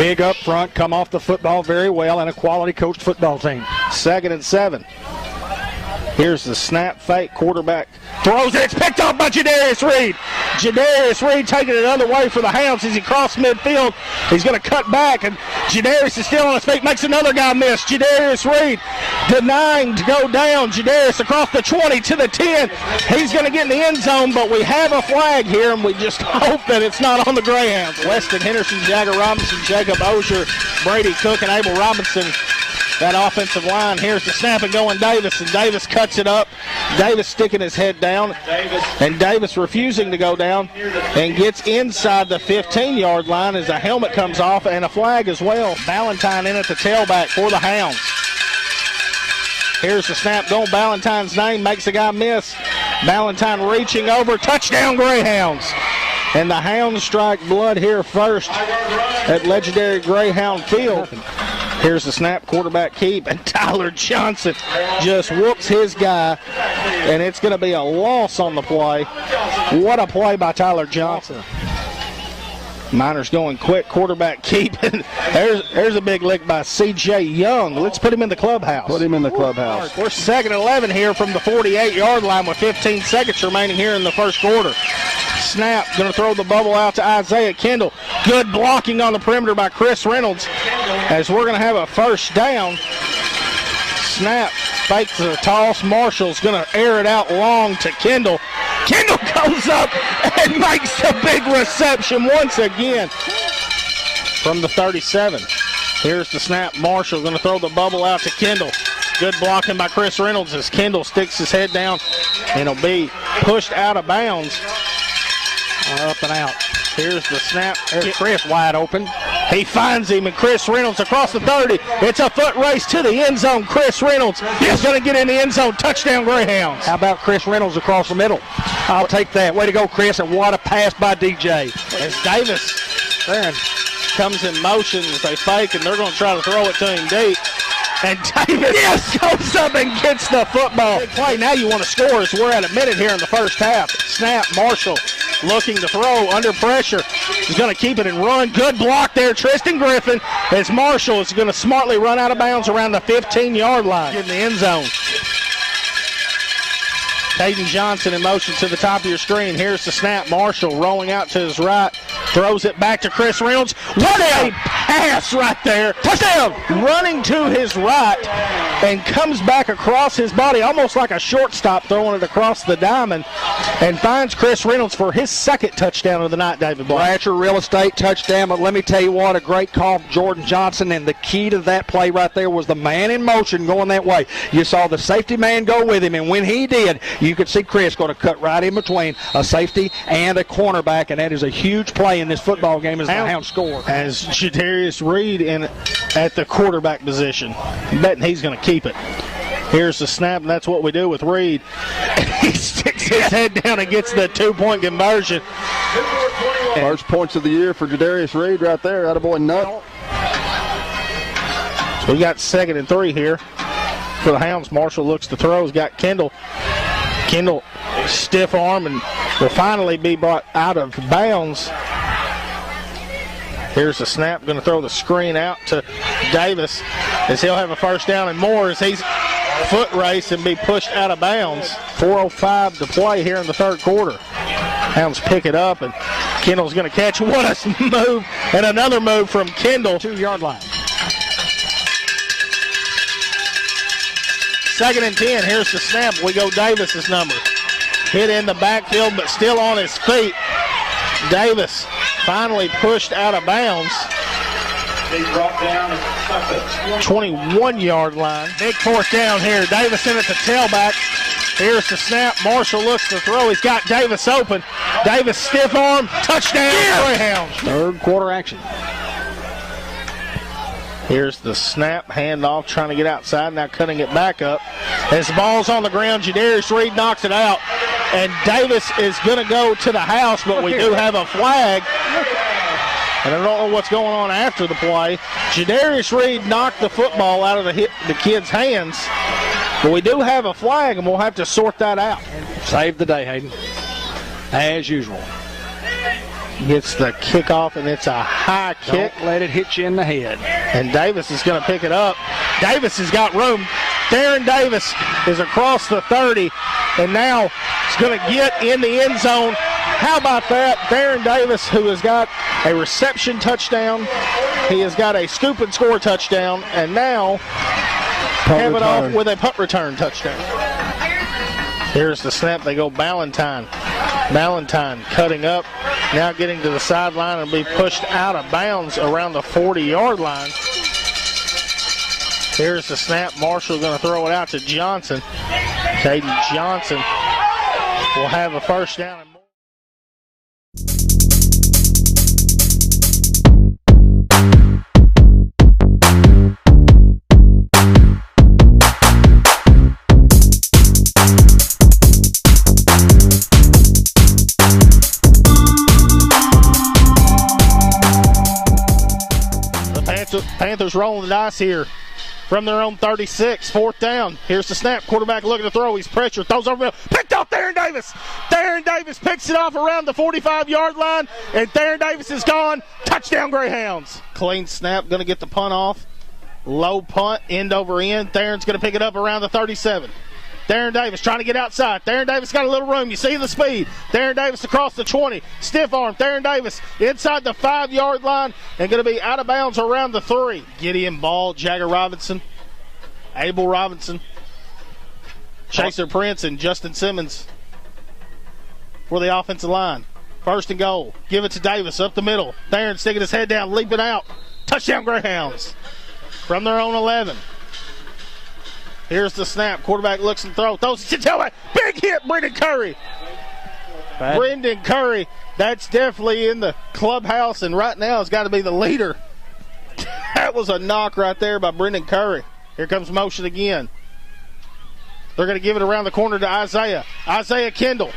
big up front, come off the football very well, and a quality coached football team. 2nd and 7. Here's the snap fake. Quarterback throws it. It's picked off by Jadarius Reed. Jadarius Reed taking it another way for the Hounds as he crossed midfield. He's going to cut back, and Jadarius is still on his feet. Makes another guy miss. Jadarius Reed denying to go down. Jadarius across the 20 to the 10. He's going to get in the end zone, but we have a flag here, and we just hope that it's not on the Greyhounds. Weston Henderson, Jagger Robinson, Jacob Osher, Brady Cook, and Abel Robinson. That offensive line. Here's the snap and going Davis, and Davis cuts it up. Davis sticking his head down, and Davis refusing to go down and gets inside the 15-yard line as a helmet comes off and a flag as well. Ballantyne in at the tailback for the Hounds. Here's the snap going Ballantyne's name, makes the guy miss. Ballantyne reaching over, touchdown Greyhounds. And the Hounds strike blood here first at legendary Greyhound Field. Here's the snap, quarterback keep, and Tyler Johnson just whoops his guy, and it's going to be a loss on the play. What a play by Tyler Johnson. Miners going quick, quarterback keep, and there's a big lick by C.J. Young. Let's put him in the clubhouse. Put him in the clubhouse. We're 2nd and 11 here from the 48-yard line with 15 seconds remaining here in the first quarter. Snap, going to throw the bubble out to Isaiah Kendall. Good blocking on the perimeter by Chris Reynolds as we're going to have a first down. Snap, fakes the toss. Marshall's going to air it out long to Kendall. Kendall goes up and makes a big reception once again from the 37. Here's the snap. Marshall going to throw the bubble out to Kendall. Good blocking by Chris Reynolds as Kendall sticks his head down and will be pushed out of bounds. Up and out. Here's the snap. There's Chris wide open. He finds him, and Chris Reynolds across the 30. It's a foot race to the end zone. Chris Reynolds is going to get in the end zone. Touchdown Greyhounds. How about Chris Reynolds across the middle? I'll take that. Way to go, Chris, and what a pass by DJ. As Davis comes in motion as they fake, and they're going to try to throw it to him deep. And Davis goes up and gets the football. Big play. Now you want to score as we're at a minute here in the first half. Snap, Marshall looking to throw under pressure. He's going to keep it and run. Good block there, Tristan Griffin, as Marshall is going to smartly run out of bounds around the 15-yard line in the end zone. Caden Johnson in motion to the top of your screen. Here's the snap. Marshall rolling out to his right. Throws it back to Chris Reynolds. What a pass right there. Touchdown! Running to his right and comes back across his body, almost like a shortstop throwing it across the diamond, and finds Chris Reynolds for his second touchdown of the night, David Black. Bratcher real estate touchdown, but let me tell you what, a great call from Jordan Johnson, and the key to that play right there was the man in motion going that way. You saw the safety man go with him, and when he did, you could see Chris going to cut right in between a safety and a cornerback, and that is a huge play in this football game as the Hounds score. As Jadarius Reed in at the quarterback position. I'm betting he's going to keep it. Here's the snap, and that's what we do with Reed. He sticks his head down and gets the 2-point conversion. First points of the year for Jadarius Reed right there. Attaboy Nut. So we got 2nd and 3 here for the Hounds. Marshall looks to throw. He's got Kendall. Kendall, stiff arm, and will finally be brought out of bounds. Here's the snap. Going to throw the screen out to Davis as he'll have a first down and more as he's foot race and be pushed out of bounds. 4:05 to play here in the third quarter. Hounds pick it up, and Kendall's going to catch. What a move, and another move from Kendall. 2-yard line. 2nd and 10. Here's the snap. We go Davis's number. Hit in the backfield, but still on his feet. Davis finally pushed out of bounds. 21-yard line. Big fourth down here. Davis in at the tailback. Here's the snap. Marshall looks to throw. He's got Davis open. Davis stiff arm. Touchdown. Greyhounds. Third quarter action. Here's the snap, handoff, trying to get outside, now cutting it back up. As the ball's on the ground, Jadarius Reed knocks it out, and Davis is going to go to the house, but we do have a flag. And I don't know what's going on after the play. Jadarius Reed knocked the football out of the kid's hands, but we do have a flag, and we'll have to sort that out. Save the day, Hayden, as usual. gets the kickoff, and it's a high kick. Don't let it hit you in the head. And Davis is going to pick it up. Davis has got room. Darren Davis is across the 30, and now he's going to get in the end zone. How about that? Darren Davis, who has got a reception touchdown. He has got a scoop and score touchdown, and now have it off with a punt return touchdown. Here's the snap. They go Ballantyne. Ballantyne cutting up, now getting to the sideline and be pushed out of bounds around the 40-yard line. Here's the snap. Marshall going to throw it out to Johnson. Caden Johnson will have a first down. Panthers rolling the dice here from their own 36. Fourth down. Here's the snap. Quarterback looking to throw. He's pressured. Throws over the middle. Picked off Darren Davis. Darren Davis picks it off around the 45-yard line, and Darren Davis is gone. Touchdown, Greyhounds. Clean snap. Going to get the punt off. Low punt, end over end. Darren's going to pick it up around the 37. Darren Davis trying to get outside. Darren Davis got a little room. You see the speed. Darren Davis across the 20. Stiff arm. Darren Davis inside the 5-yard line and going to be out of bounds around the 3. Gideon Ball, Jagger Robinson, Abel Robinson, Chaser Prince, and Justin Simmons for the offensive line. First and goal. Give it to Davis up the middle. Darren sticking his head down, leaping out. Touchdown, Greyhounds from their own 11. Here's the snap. Quarterback looks and throws. Throws it to tailback. Big hit, Brendan Curry. Brendan Curry, that's definitely in the clubhouse, and right now has got to be the leader. That was a knock right there by Brendan Curry. Here comes motion again. They're going to give it around the corner to Isaiah. Isaiah Kendall.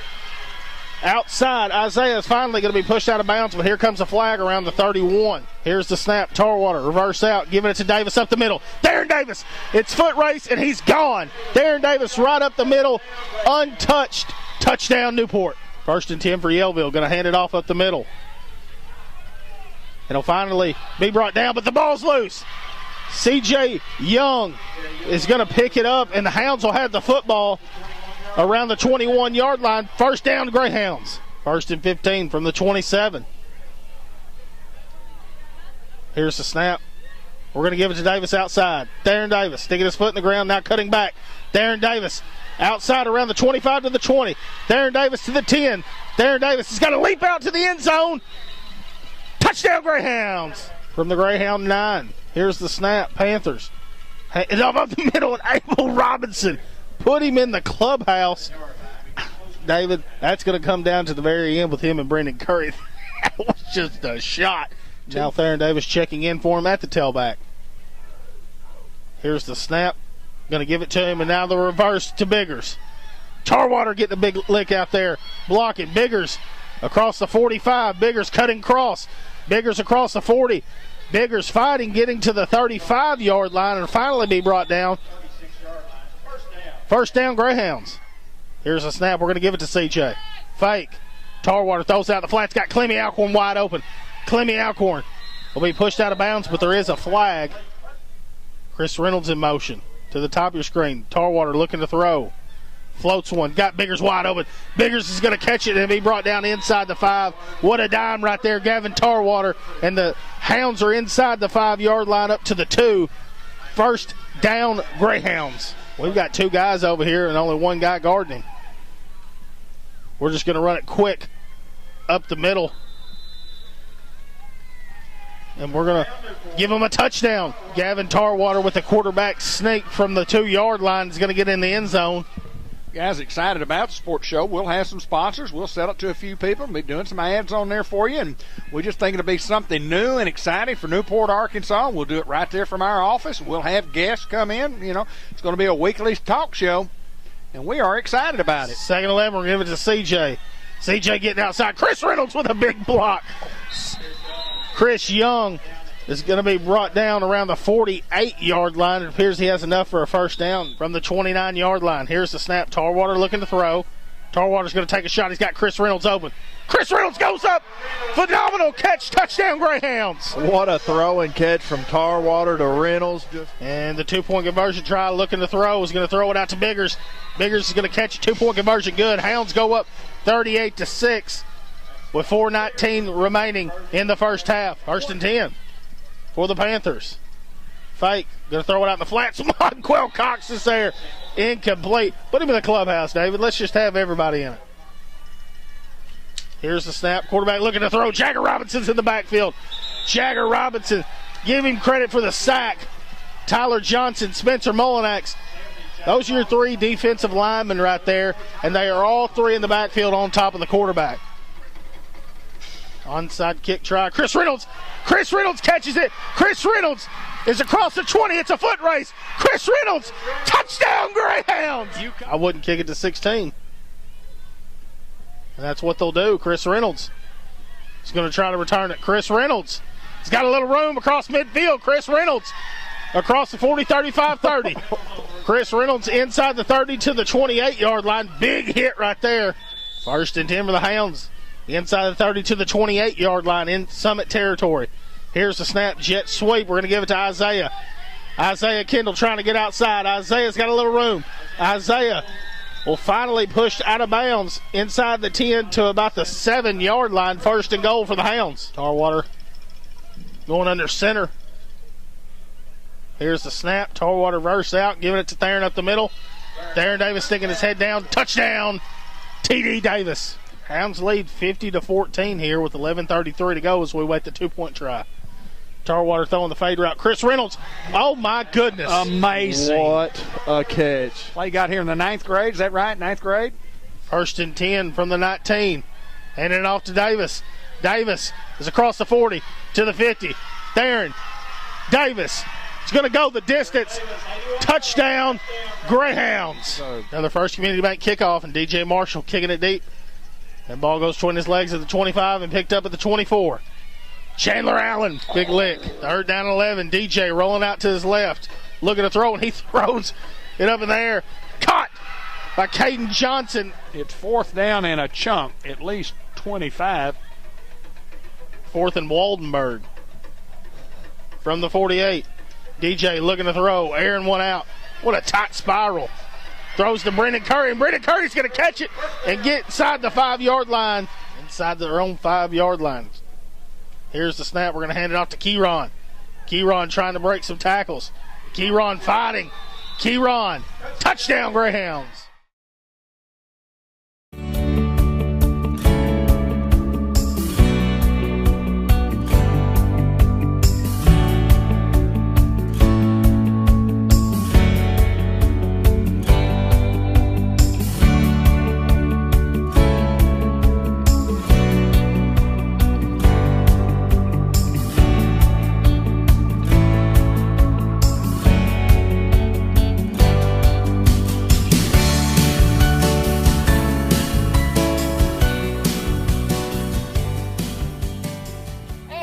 Outside, Isaiah is finally going to be pushed out of bounds, but here comes a flag around the 31. Here's the snap. Tarwater reverse out, giving it to Davis up the middle. Darren Davis, it's foot race, and he's gone. Darren Davis right up the middle, untouched. Touchdown, Newport. First and 10 for Yellville. Going to hand it off up the middle. It'll finally be brought down, but the ball's loose. C.J. Young is going to pick it up, and the Hounds will have the football around the 21-yard line. First down, Greyhounds. First and 15 from the 27. Here's the snap. We're going to give it to Davis outside. Darren Davis sticking his foot in the ground, now cutting back. Darren Davis outside around the 25 to the 20. Darren Davis to the 10. Darren Davis has got to leap out to the end zone. Touchdown, Greyhounds from the Greyhound 9. Here's the snap. Panthers. It's up the middle, and Abel Robinson put him in the clubhouse. David, that's going to come down to the very end with him and Brendan Curry. That was just a shot. Now Darren Davis checking in for him at the tailback. Here's the snap. Going to give it to him, and now the reverse to Biggers. Tarwater getting a big lick out there. Blocking. Biggers across the 45. Biggers cutting cross. Biggers across the 40. Biggers fighting, getting to the 35-yard line, and finally be brought down. First down, Greyhounds. Here's a snap. We're going to give it to CJ. Fake. Tarwater throws out the flats. Got Clemmy Alcorn wide open. Clemmy Alcorn will be pushed out of bounds, but there is a flag. Chris Reynolds in motion to the top of your screen. Tarwater looking to throw. Floats one. Got Biggers wide open. Biggers is going to catch it and be brought down inside the 5. What a dime right there. Gavin Tarwater. And the Hounds are inside the 5-yard line up to the 2. First down, Greyhounds. We've got 2 guys over here and only 1 guy guarding. We're just going to run it quick up the middle. And we're going to give him a touchdown. Gavin Tarwater with the quarterback sneak from the 2-yard line is going to get in the end zone. Guys, excited about the sports show. We'll have some sponsors. We'll sell it to a few people. We'll be doing some ads on there for you. And we just think it'll be something new and exciting for Newport, Arkansas. We'll do it right there from our office. We'll have guests come in. You know, it's going to be a weekly talk show. And we are excited about it. Second 11, we're going to give it to C.J. C.J. getting outside. Chris Reynolds with a big block. Chris Young is going to be brought down around the 48-yard line. It appears he has enough for a first down from the 29-yard line. Here's the snap. Tarwater looking to throw. Tarwater's going to take a shot. He's got Chris Reynolds open. Chris Reynolds goes up. Phenomenal catch. Touchdown, Greyhounds. What a throw and catch from Tarwater to Reynolds. And the two-point conversion try, looking to throw, is going to throw it out to Biggers. Biggers is going to catch a two-point conversion. Good. Hounds go up 38-6 with 4:19 remaining in the first half. 1st and 10 for the Panthers. Fake. Going to throw it out in the flats. Monquel Cox is there. Incomplete. Put him in the clubhouse, David. Let's just have everybody in it. Here's the snap. Quarterback looking to throw. Jagger Robinson's in the backfield. Jagger Robinson. Give him credit for the sack. Tyler Johnson, Spencer Molinax. Those are your 3 defensive linemen right there, and they are all 3 in the backfield on top of the quarterback. Onside kick try. Chris Reynolds. Chris Reynolds catches it. Chris Reynolds is across the 20. It's a foot race. Chris Reynolds. Touchdown, Greyhounds. I wouldn't kick it to 16. And that's what they'll do. Chris Reynolds is going to try to return it. Chris Reynolds. He's got a little room across midfield. Chris Reynolds across the 40, 35, 30. Chris Reynolds inside the 30 to the 28-yard line. Big hit right there. 1st and 10 for the Hounds. Inside the 30 to the 28-yard line in Summit territory. Here's the snap, jet sweep. We're going to give it to Isaiah. Isaiah Kendall trying to get outside. Isaiah's got a little room. Isaiah will finally push out of bounds inside the 10 to about the 7-yard line. 1st and goal for the Hounds. Tarwater going under center. Here's the snap. Tarwater verse out, giving it to Theron up the middle. Theron Davis sticking his head down. Touchdown, TD Davis. Hounds lead 50-14 here with 11:33 to go as we wait the 2-point try. Tarwater throwing the fade route. Chris Reynolds. Oh, my goodness. Amazing. What a catch. Play got here in the 9th grade. Is that right? 9th grade? 1st and 10 from the 19. Handing it off to Davis. Davis is across the 40 to the 50. Theron Davis is going to go the distance. Touchdown, Greyhounds. Another First Community Bank kickoff, and DJ Marshall kicking it deep. That ball goes between his legs at the 25 and picked up at the 24. Chandler Allen, big lick. 3rd down and 11. DJ rolling out to his left, looking to throw, and he throws it up in the air. Caught by Caden Johnson. It's 4th down and a chunk, at least 25. 4th and Waldenburg. From the 48. DJ looking to throw. Aaron one out. What a tight spiral. Throws to Brendan Curry, and Brendan Curry's going to catch it and get inside the 5-yard line. Inside their own 5-yard line. Here's the snap. We're going to hand it off to Keyron. Keyron trying to break some tackles. Keyron fighting. Keyron. Touchdown, Greyhounds.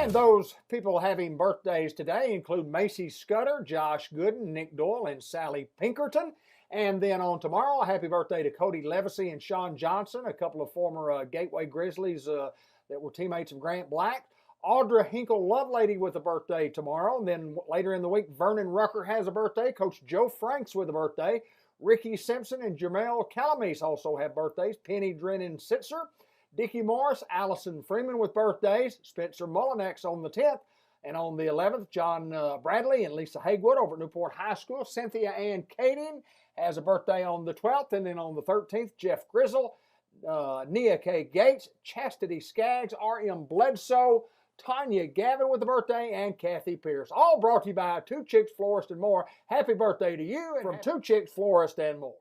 Those people having birthdays today include Macy Scudder, Josh Gooden, Nick Doyle, and Sally Pinkerton. And then on tomorrow, a happy birthday to Cody Levacy and Sean Johnson, a couple of former Gateway Grizzlies that were teammates of Grant Black. Audra Hinkle Lovelady with a birthday tomorrow. And then later in the week, Vernon Rucker has a birthday. Coach Joe Franks with a birthday. Ricky Simpson and Jamel Calamise also have birthdays. Penny Drennan Sitzer. Dickie Morris, Allison Freeman with birthdays, Spencer Molinax on the 10th, and on the 11th, John Bradley and Lisa Haywood over at Newport High School. Cynthia Ann Kading has a birthday on the 12th, and then on the 13th, Jeff Grizzle, Nia K. Gates, Chastity Skaggs, R.M. Bledsoe, Tanya Gavin with a birthday, and Kathy Pierce. All brought to you by Two Chicks Florist and More. Happy birthday to you from Two Chicks Florist and More.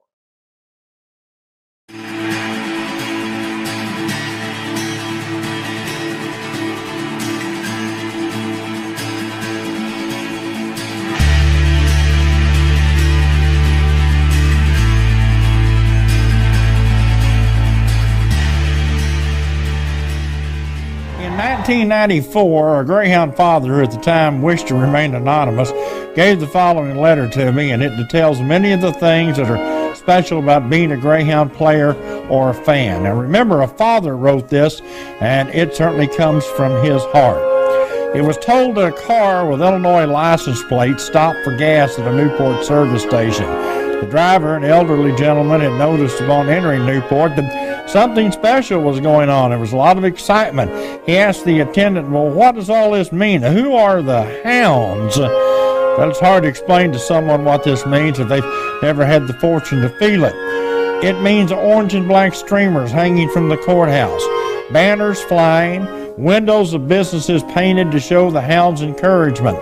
In 1994, a Greyhound father who at the time wished to remain anonymous gave the following letter to me, and it details many of the things that are special about being a Greyhound player or a fan. Now remember, a father wrote this, and it certainly comes from his heart. It was told that a car with Illinois license plate stopped for gas at a Newport service station. The driver, an elderly gentleman, had noticed upon entering Newport that something special was going on. There was a lot of excitement. He asked the attendant, well, what does all this mean? Who are the hounds? Well, it's hard to explain to someone what this means if they've never had the fortune to feel it. It means orange and black streamers hanging from the courthouse, banners flying, windows of businesses painted to show the hounds' encouragement,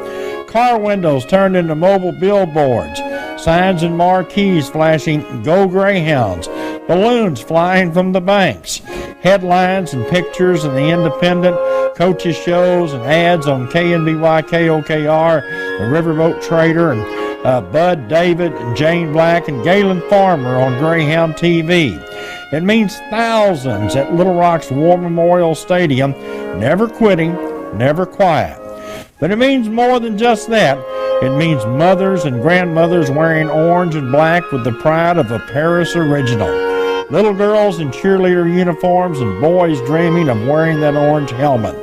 car windows turned into mobile billboards, signs and marquees flashing "Go Greyhounds," balloons flying from the banks, headlines and pictures in the Independent, coaches shows and ads on KNBY, KOKR, the Riverboat Trader, and Bud David and Jane Black and Galen Farmer on Greyhound TV. It means thousands at Little Rock's War Memorial Stadium, never quitting, never quiet. But it means more than just that. It means mothers and grandmothers wearing orange and black with the pride of a Paris original. Little girls in cheerleader uniforms and boys dreaming of wearing that orange helmet.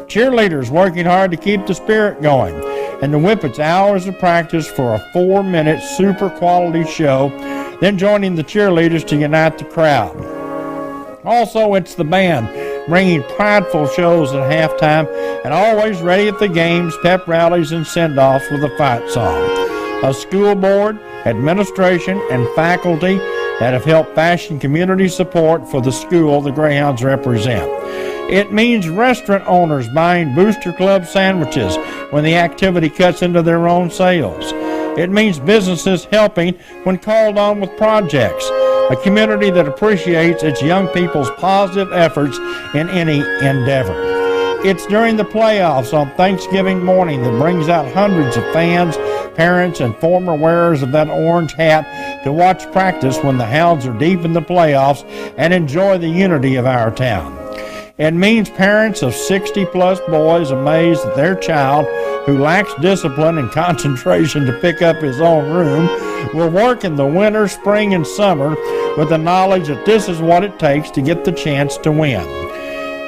Cheerleaders working hard to keep the spirit going, and the Whippets hours of practice for a 4-minute super quality show, then joining the cheerleaders to unite the crowd. Also, it's the band bringing prideful shows at halftime and always ready at the games, pep rallies, and send-offs with a fight song. A school board, administration, and faculty that have helped fashion community support for the school the Greyhounds represent. It means restaurant owners buying Booster Club sandwiches when the activity cuts into their own sales. It means businesses helping when called on with projects. A community that appreciates its young people's positive efforts in any endeavor. It's during the playoffs on Thanksgiving morning that brings out hundreds of fans, parents, and former wearers of that orange hat to watch practice when the Hounds are deep in the playoffs and enjoy the unity of our town. It means parents of 60-plus boys amazed that their child, who lacks discipline and concentration to pick up his own room, will work in the winter, spring, and summer with the knowledge that this is what it takes to get the chance to win.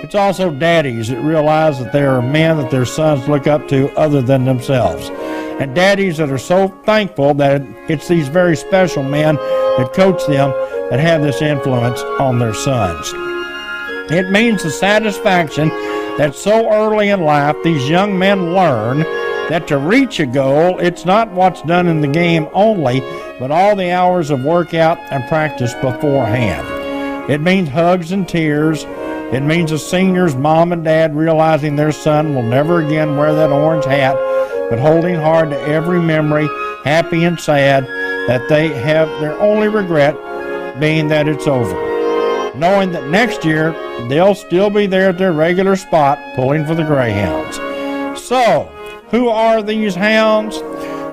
It's also daddies that realize that there are men that their sons look up to other than themselves, and daddies that are so thankful that it's these very special men that coach them that have this influence on their sons. It means the satisfaction that so early in life these young men learn that to reach a goal, it's not what's done in the game only, but all the hours of workout and practice beforehand. It means hugs and tears. It means a senior's mom and dad realizing their son will never again wear that orange hat, but holding hard to every memory, happy and sad, that they have their only regret being that it's over. Knowing that next year they'll still be there at their regular spot pulling for the Greyhounds. So, who are these hounds?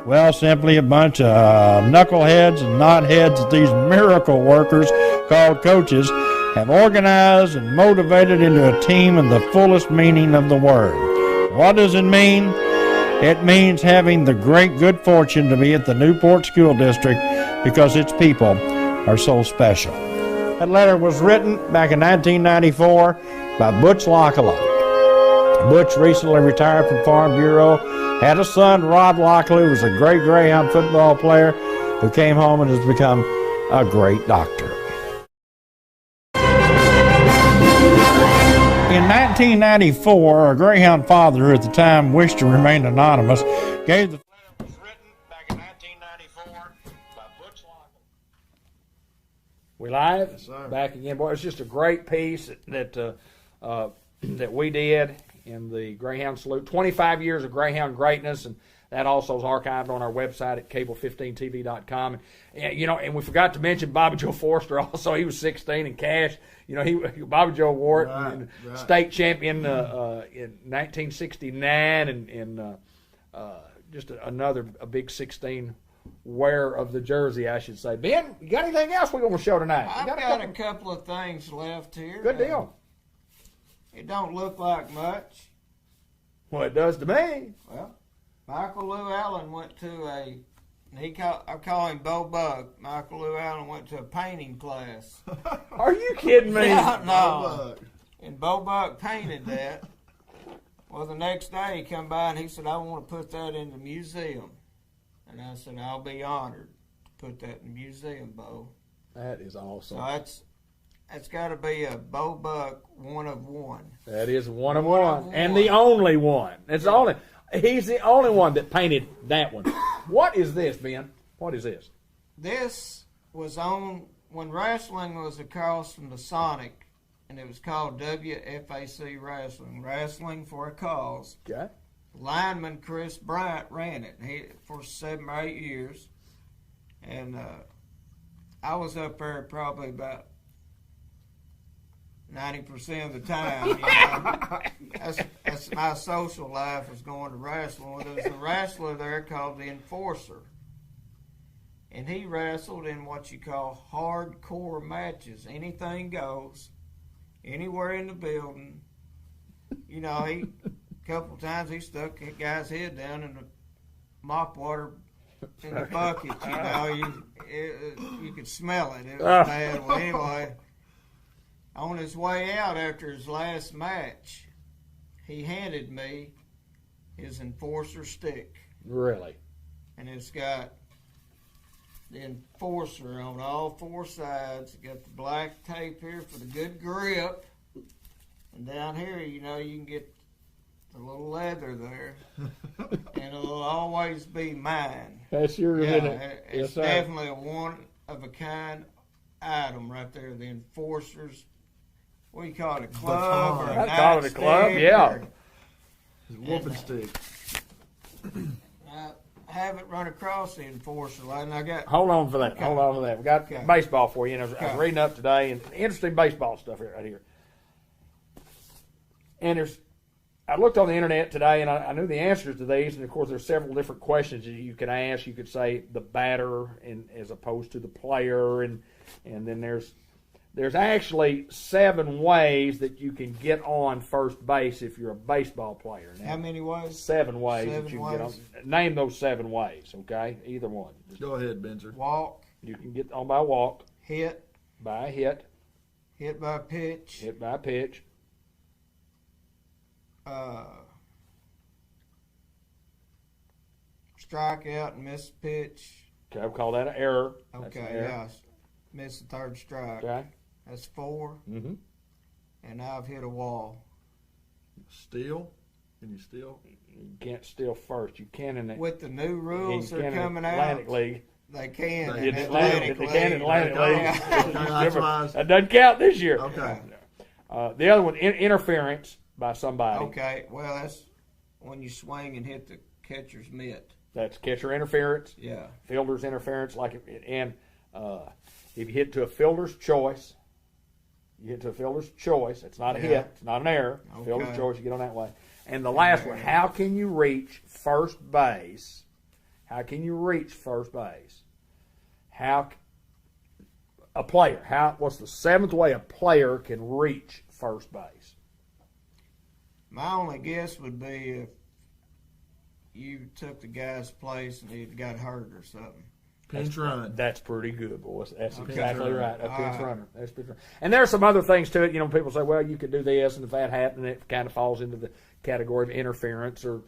Well, simply a bunch of knuckleheads and knotheads that these miracle workers called coaches have organized and motivated into a team in the fullest meaning of the word. What does it mean? It means having the great good fortune to be at the Newport School District because its people are so special. That letter was written back in 1994 by Butch Lockley. Butch recently retired from Farm Bureau, had a son, Rod Lockley, who was a great Greyhound football player, who came home and has become a great doctor. In 1994, a Greyhound father who at the time wished to remain anonymous gave the letter was written back in 1994 by Butch Lockley. We live? Yes, sir. Back again. Boy, it's just a great piece that we did in the Greyhound Salute. 25 years of Greyhound greatness, and that also is archived on our website at cable15tv.com. And we forgot to mention Bobby Joe Forster also. He was 16 in cash. Bobby Joe wore it, and state champion in 1969, and just another big 16 wearer of the jersey, I should say. Ben, you got anything else we're going to show tonight? I've got a couple of things left here. Good deal. It don't look like much. Well, it does to me. Well, Michael Lou Allen went to a I call him Bo Buck. Michael Llewellyn went to a painting class. Are you kidding me? Yeah, no. And Bo Buck painted that. Well, the next day he come by and he said, I want to put that in the museum. And I said, I'll be honored to put that in the museum, Bo. That is So awesome. that's got to be a Bo Buck 1 of 1. That is one of One one, of and one. the only one. It's the only. He's the only one that painted that one. What is this, Ben? What is this? This was on when wrestling was across from the Sonic, and it was called WFAC Wrestling, Wrestling for a Cause. Okay. Lineman Chris Bryant ran it for 7 or 8 years, and I was up there probably about 90% of the time. You know? that's my social life, was going to wrestling. Well, there was a wrestler there called the Enforcer, and he wrestled in what you call hardcore matches. Anything goes, anywhere in the building. You know, a couple times he stuck a guy's head down in the mop water in the bucket. You know, you could smell it. It was bad. Well, anyway, on his way out after his last match, he handed me his Enforcer stick, Really? and it's got the Enforcer on all 4 sides. Got the black tape here for the good grip, and down here, you know, you can get the little leather there, and it'll always be mine. That's yours, Yeah, isn't it? it's Yes, sir. definitely a one-of-a-kind item right there. The Enforcer's, what do you call it, a club or a I'd call it a club, nightstick yeah. or- Whooping stick. I haven't run across the Enforcer lately, and I got Hold on for that. Okay. Hold on for that. We got Okay. baseball for you. And I was Okay. reading up today, and interesting baseball stuff here, right here. And I looked on the internet today, and I knew the answers to these. And of course, there's several different questions that you could ask. You could say the batter, as opposed to the player, and then there's actually 7 ways that you can get on first base if you're a baseball player. Now, how many ways? 7 ways 7 that you can get on. ways. Name those 7 ways, okay? Either one. Go ahead, Benzer. Walk, You can get on by walk, hit, by a hit, hit by pitch, hit by a pitch, strike out and miss pitch. okay, I'll call that an error. That's an Okay, error. yeah, miss the 3rd strike. Okay. That's 4, Mm-hmm. and I've hit a wall. Steal? Can you steal? You can't steal first. You can in the With the new rules you that are can in coming Atlantic out, League. they can. They in can. Atlantic They can in Atlantic Okay. League. Yeah. This is That's different. why That doesn't count this year. Okay. The other one, interference by somebody. Okay, well, that's when you swing and hit the catcher's mitt. That's catcher interference. Yeah. Fielder's interference, if you hit to a fielder's choice, It's not a Yeah. hit. It's not an error. Okay. Fielder's choice. You get on that way. And the last one: how can you reach first base? How can you reach first base? What's the 7th way a player can reach first base? My only guess would be if you took the guy's place and he got hurt or something. Pinch run. That's pretty good, boys. That's Okay. exactly Pinch right. A All pinch right. runner. That's pinch runner. And there are some other things to it. You know, people say, well, you could do this, and if that happened, it kind of falls into the category of interference or,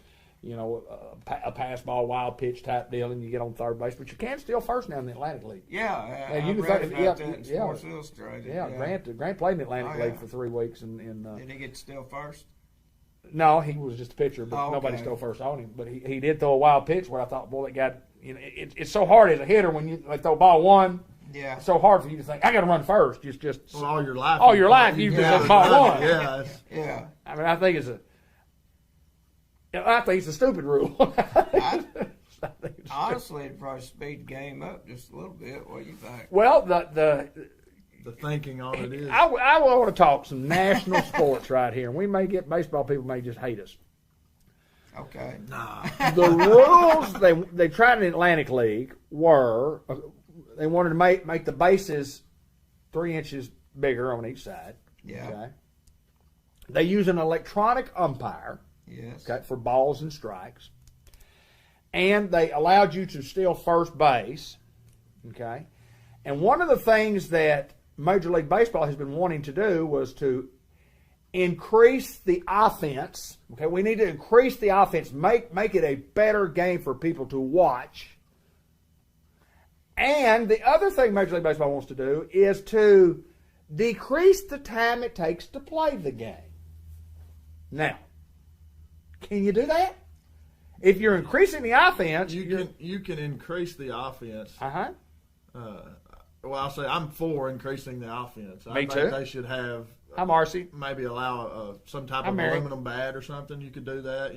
a pass ball, wild pitch type deal, and you get on third base. But you can steal first now in the Atlantic League. Yeah, And I you can read think- about yeah, that in yeah. Sports Illustrated. Yeah, Grant played in the Atlantic Oh, League yeah. for 3 weeks. And Did he get to steal first? no, he was just a pitcher, but Oh, nobody okay. stole first on him. But he did throw a wild pitch where I thought, boy, that guy, it's so hard as a hitter when you throw ball one. Yeah. It's so hard for you to think, I got to run first. Just Well, all your life. All your life, you've Yeah, just ball one. Yeah. it's- Yeah. I mean, I think it's a stupid rule. I think it's Honestly, it'd probably speed the game up just a little bit. What do you think? well, the The thinking on it is. I want to talk some national sports right here, and we may get baseball people may just hate us. Okay. The rules they tried in the Atlantic League were they wanted to make the bases 3 inches bigger on each side. Yeah. Okay. They use an electronic umpire. Yes. Okay, for balls and strikes. and they allowed you to steal first base. Okay, and one of the things that Major League Baseball has been wanting to do was to increase the offense. Okay, we need to increase the offense, make it a better game for people to watch. And the other thing Major League Baseball wants to do is to decrease the time it takes to play the game. Now, can you do that? If you're increasing the offense, you can increase the offense. Well, I'll say I'm for increasing the offense. I think too. They should have. I'm Marcy. Maybe allow some type of aluminum bat or something. You could do that,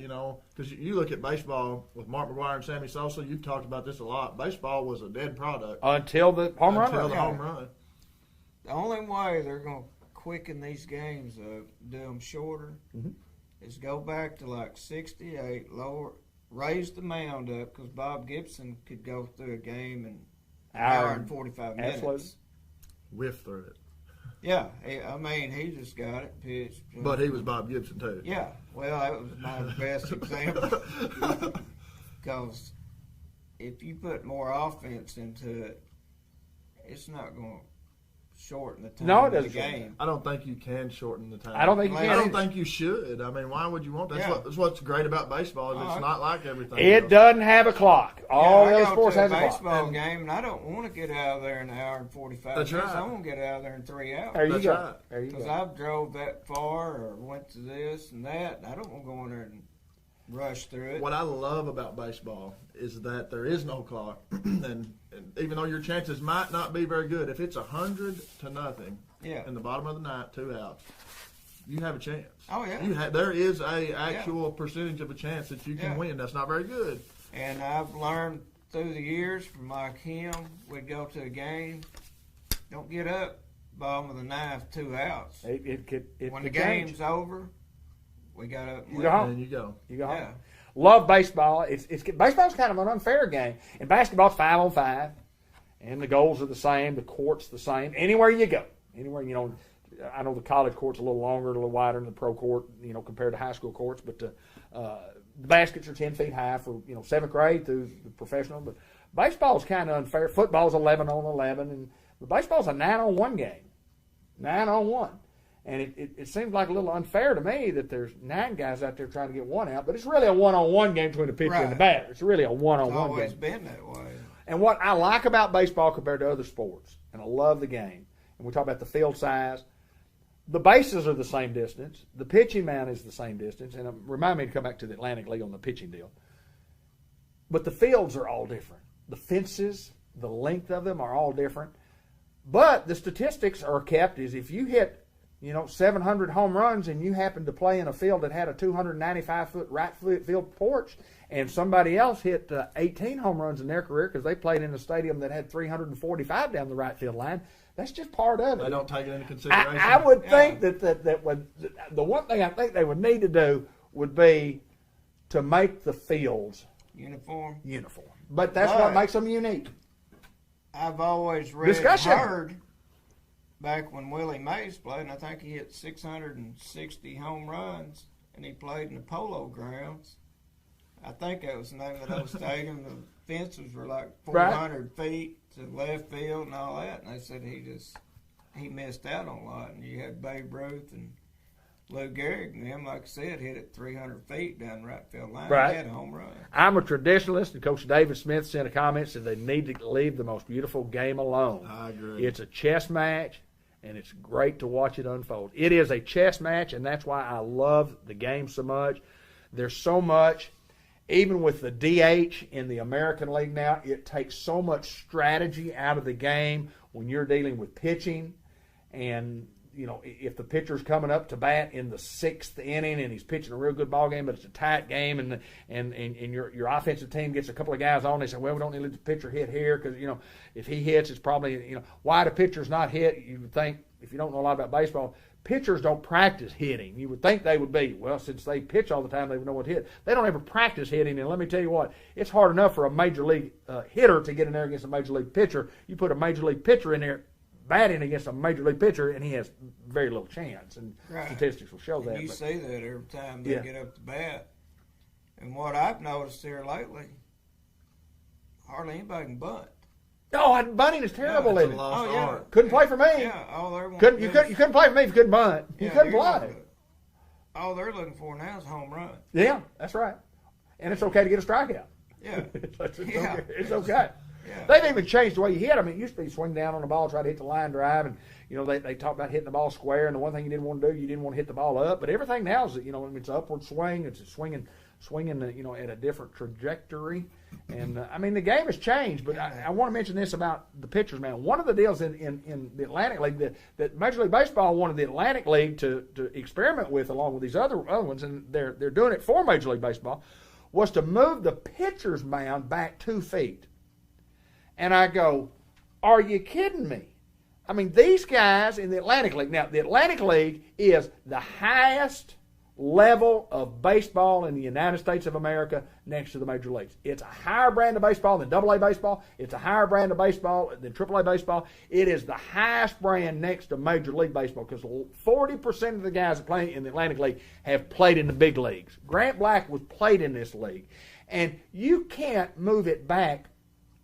because you look at baseball with Mark McGwire and Sammy Sosa. You've talked about this a lot. Baseball was a dead product until the home run. Until the home run. The only way they're going to quicken these games up, do them shorter, is go back to like 68, raise the mound up, because Bob Gibson could go through a game in an hour and 45 minutes. Absolutely. Whiff through it. Yeah, he just got it pitched. But he was Bob Gibson too. Yeah, well, that was my best example. Because if you put more offense into it, it's not going to shorten the time of the game. I don't think you can shorten the time. I don't think you can. I don't think you should. I mean, why would you want that? That's what's great about baseball is it's not like everything it else. Doesn't have a clock. All the other sports has a clock. Baseball game, and I don't want to get out of there in an hour and 45 minutes. Right. I want to get out of there in 3 hours. There you That's go. Right. There you go. Because I've drove that far or went to this and that, and I don't want to go in there and rush through it. What I love about baseball is that there is no clock, and even though your chances might not be very good, if it's 100-0 in the bottom of the ninth, 2 outs, you have a chance. Oh yeah, there is a actual percentage of a chance that you can win. That's not very good. And I've learned through the years from like him, we'd go to a game, don't get up, bottom of the ninth, 2 outs. When the game's over, we got up. You go home. And you go. You go home. Yeah. Love baseball. Baseball's kind of an unfair game. And basketball's 5-on-5. And the goals are the same. The court's the same. Anywhere you go. I know the college court's a little longer, a little wider than the pro court, compared to high school courts. But the baskets are 10 feet high for, 7th grade through the professional. But baseball's kind of unfair. Football's 11-on-11. And baseball's a 9-on-1 game. 9-on-1. And it seems like a little unfair to me that there's 9 guys out there trying to get 1 out, but it's really a 1-on-1 game between the pitcher and the batter. It's really a 1-on-1 game. It's always been that way. And what I like about baseball compared to other sports, and I love the game, and we talk about the field size, the bases are the same distance, the pitching mound is the same distance, and remind me to come back to the Atlantic League on the pitching deal. But the fields are all different. The fences, the length of them are all different. But the statistics are kept is if you hit 700 home runs, and you happen to play in a field that had a 295-foot right field porch, and somebody else hit 18 home runs in their career because they played in a stadium that had 345 down the right field line. That's just part of it. They don't take it into consideration. I would think that the one thing I think they would need to do would be to make the fields uniform. But that's what makes them unique. I've always read and heard back when Willie Mays played, and I think he hit 660 home runs, and he played in the Polo Grounds. I think that was the name of those stadiums. The fences were like 400 feet to left field and all that, and they said he missed out on a lot. And you had Babe Ruth and Lou Gehrig, and them, like I said, hit it 300 feet down the right field line. Right. He had a home run. I'm a traditionalist, and Coach David Smith sent a comment said they need to leave the most beautiful game alone. I agree. It's a chess match. And it's great to watch it unfold. It is a chess match, and that's why I love the game so much. There's so much, even with the DH in the American League now, it takes so much strategy out of the game when you're dealing with pitching. And, if the pitcher's coming up to bat in the 6th inning and he's pitching a real good ball game, but it's a tight game, and your offensive team gets a couple of guys on, they say, well, we don't need to let the pitcher hit here because, if he hits, it's probably, why do pitchers not hit? You would think, if you don't know a lot about baseball, pitchers don't practice hitting. You would think they would be. Well, since they pitch all the time, they would know what to hit. They don't ever practice hitting, and let me tell you what, it's hard enough for a major league hitter to get in there against a major league pitcher. You put a major league pitcher in there batting against a major league pitcher, and he has very little chance, and statistics will show that. You see that every time they get up to bat. And what I've noticed here lately, hardly anybody can bunt. Oh, bunting is terrible It's at a it. lost Oh, yeah. art. Couldn't play for me. Yeah, all they're You couldn't play for me if you couldn't bunt. You couldn't play. All they're looking for now is a home run. Yeah, that's right. And it's okay to get a strikeout. Yeah. It's okay. Yeah. They've even changed the way you hit. I mean, it used to be swing down on the ball, try to hit the line drive, and they talk about hitting the ball square. And the one thing you didn't want to do, you didn't want to hit the ball up. But everything now is, it's an upward swing. It's a swinging, at a different trajectory. And I mean, the game has changed. But I want to mention this about the pitchers, man. One of the deals in the Atlantic League that Major League Baseball wanted the Atlantic League to experiment with, along with these other ones, and they're doing it for Major League Baseball, was to move the pitcher's mound back 2 feet. And I go, are you kidding me? I mean, these guys in the Atlantic League. Now, the Atlantic League is the highest level of baseball in the United States of America next to the major leagues. It's a higher brand of baseball than AA baseball. It's a higher brand of baseball than AAA baseball. It is the highest brand next to Major League Baseball because 40% of the guys that play in the Atlantic League have played in the big leagues. Grant Black was played in this league. And you can't move it back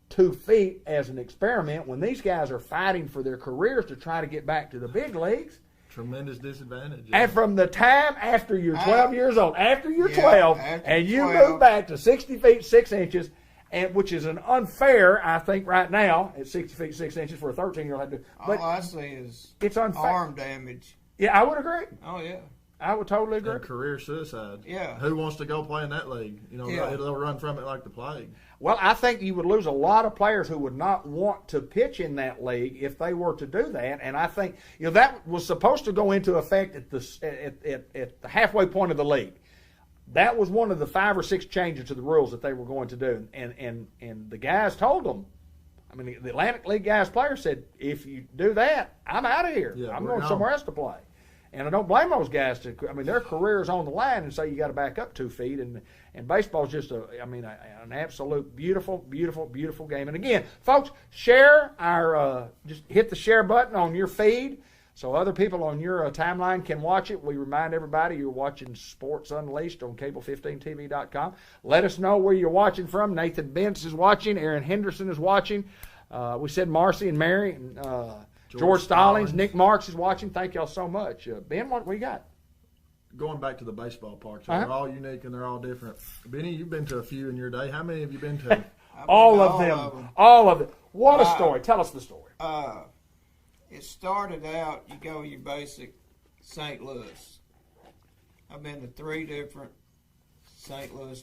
2 feet as an experiment when these guys are fighting for their careers to try to get back to the big leagues. Tremendous disadvantage. And from the time after you're 12 years old, after you're Yeah, 12, after and you 12. move back to 60 feet 6 inches, and which is an unfair, I think, right now at 60 feet 6 inches for a 13-year-old to do. But All I see is it's unfair. arm damage. Yeah, I would agree. Oh, yeah. I would totally agree. And career suicide. Yeah. Who wants to go play in that league? Yeah. They'll run from it like the plague. Well, I think you would lose a lot of players who would not want to pitch in that league if they were to do that. And I think that was supposed to go into effect at the halfway point of the league. That was one of the 5 or 6 changes to the rules that they were going to do. And the guys told them. I mean, the Atlantic League guys players said, if you do that, I'm out of here. Yeah, I'm we're going gone. somewhere else to play. And I don't blame those guys. Their career is on the line, and so you got to back up 2 feet. And baseball's just an absolute beautiful, beautiful, beautiful game. And again, folks, share just hit the share button on your feed so other people on your timeline can watch it. We remind everybody you're watching Sports Unleashed on cable15tv.com. Let us know where you're watching from. Nathan Bentz is watching. Aaron Henderson is watching. We said Marcy and Mary and George Stallings, Nick Marks is watching. Thank y'all so much. Ben, what you got? Going back to the baseball parks, they're all unique and they're all different. Benny, you've been to a few in your day. How many have you been to? All of them. All of it. What a story. Tell us the story. It started out, you go your basic St. Louis. I've been to 3 different St. Louis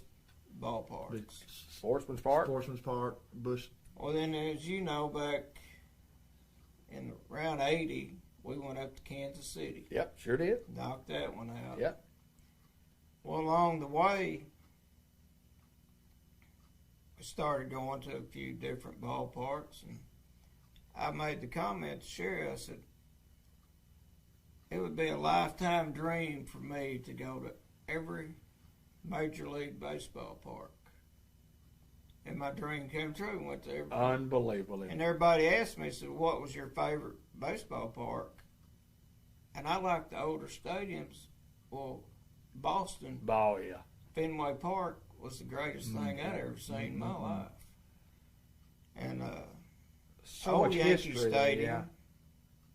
ballparks. Sportsman's Park. Sportsman's Park, Busch. Well, then, as you know, back in around 80, we went up to Kansas City. Yep, sure did. Knocked that one out. Yep. Well, along the way, we started going to a few different ballparks, and I made the comment to Sherry. I said, it would be a lifetime dream for me to go to every Major League Baseball park. And my dream came true. We went to every. Unbelievable. And everybody asked me, said, what was your favorite baseball park? And I like the older stadiums. Well, Boston, Oh, yeah. Fenway Park was the greatest thing I'd ever seen in my life. And So old much Yankee history. Stadium,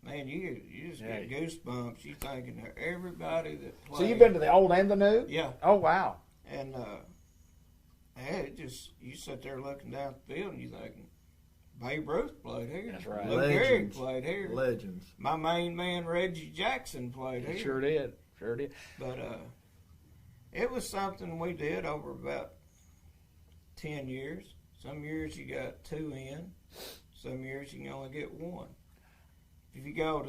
man, you just get goosebumps. You thinking of everybody that played. So you've been to the old and the new? Yeah. Oh, wow. And it just, you sit there looking down the field and you thinking, Babe Ruth played here. That's right. Lou Gehrig Legends. played here. Legends. My main man Reggie Jackson played here. Sure did. Sure did. But it was something we did over about 10 years. Some years you got 2 in. Some years you can only get 1. If you go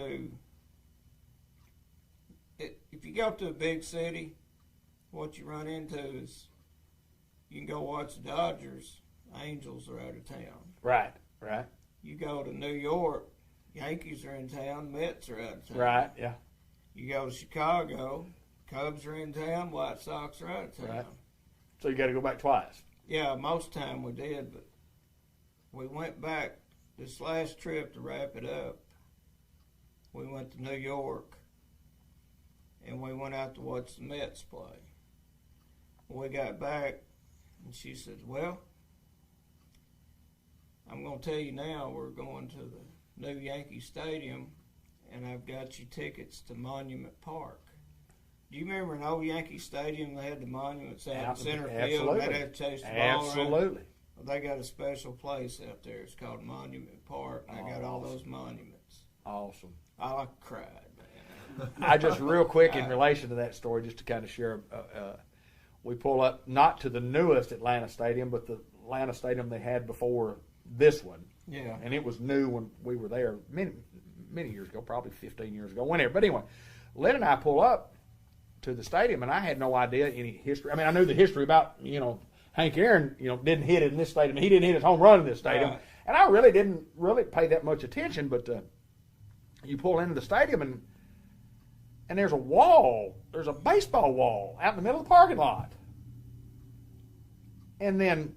to a big city, what you run into is you can go watch the Dodgers. Angels are out of town. Right, right. You go to New York, Yankees are in town, Mets are out of town. Right, yeah. You go to Chicago, Cubs are in town, White Sox are out of town. Right. So you got to go back twice. Yeah, most time we did, but we went back this last trip to wrap it up. We went to New York, and we went out to watch the Mets play. When we got back, and she said, well, I'm going to tell you now, we're going to the new Yankee Stadium, and I've got you tickets to Monument Park. Do you remember in old Yankee Stadium, they had the monuments out in center field, and they'd have to chase the ball around? Absolutely. Well, they got a special place out there. It's called Monument Park, and I got all those monuments. Awesome. I cried, man. I just real quick in relation to that story, just to kind of share, we pull up not to the newest Atlanta Stadium, but the Atlanta Stadium they had before this one. Yeah. And it was new when we were there many years ago, probably 15 years ago, whenever. But anyway, Lynn and I pull up to the stadium, and I had no idea any history. I mean, I knew the history about, Hank Aaron, didn't hit it in this stadium. He didn't hit his home run in this stadium. Right. And I really didn't pay that much attention, but you pull into the stadium, and there's a wall. There's a baseball wall out in the middle of the parking lot. And then